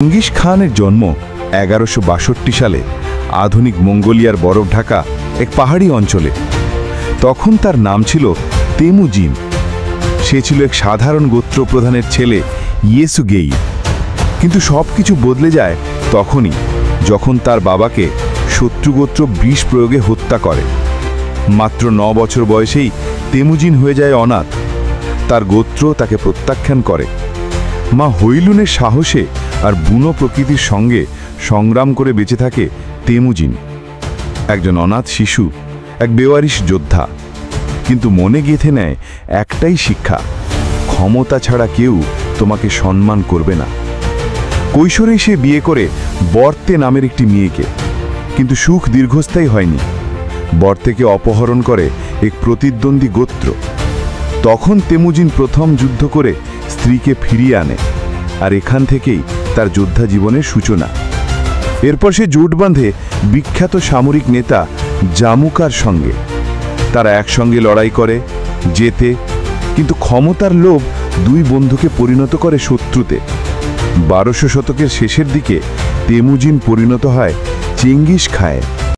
Genghis খানের জন্ম 1162 সালে আধুনিক মঙ্গোলিয়ার বরফ ঢাকা এক পাহাড়ি অঞ্চলে। তখন তার নাম ছিল তেমুজিন। সে ছিল এক সাধারণ গোত্র প্রধানের ছেলে ইয়েসুগেই। কিন্তু সবকিছু বদলে যায় তখনই, যখন তার বাবাকে শত্রুগোত্র বিষ প্রয়োগে হত্যা করে। মাত্র 9 বছর বয়সেই তেমুজিন হয়ে যায় অনাথ। তার গোত্র তাকে প্রত্যাখ্যান করে। মা হৈলুনের সাহসে আর বুনো প্রকৃতির সঙ্গে সংগ্রাম করে বেঁচে থাকে তেমুজিন, একজন অনাথ শিশু, এক বেওয়ারিশ যোদ্ধা। কিন্তু মনে গেঁথে নেয় একটাই শিক্ষা: ক্ষমতা ছাড়া কেউ তোমাকে সম্মান করবে না। কৈশোরেই সে বিয়ে করে বর্তে নামের একটি মেয়েকে। কিন্তু সুখ দীর্ঘস্থায়ী হয়নি। বর্তেকে অপহরণ করে এক প্রতিদ্বন্দ্বী গোত্র। তখন তেমুজিন প্রথম যুদ্ধ করে স্ত্রীকে ফিরিয়ে আনে, আর এখান থেকেই তার যোদ্ধা জীবনের সূচনা। এরপর সে জোট বাঁধে বিখ্যাত সামরিক নেতা জামুকার সঙ্গে। তারা একসঙ্গে লড়াই করে, জেতে। কিন্তু ক্ষমতার লোভ দুই বন্ধুকে পরিণত করে শত্রুতে। 1200 শতকের শেষের দিকে তেমুজিন পরিণত হয় চেঙ্গিস খাঁয়ে।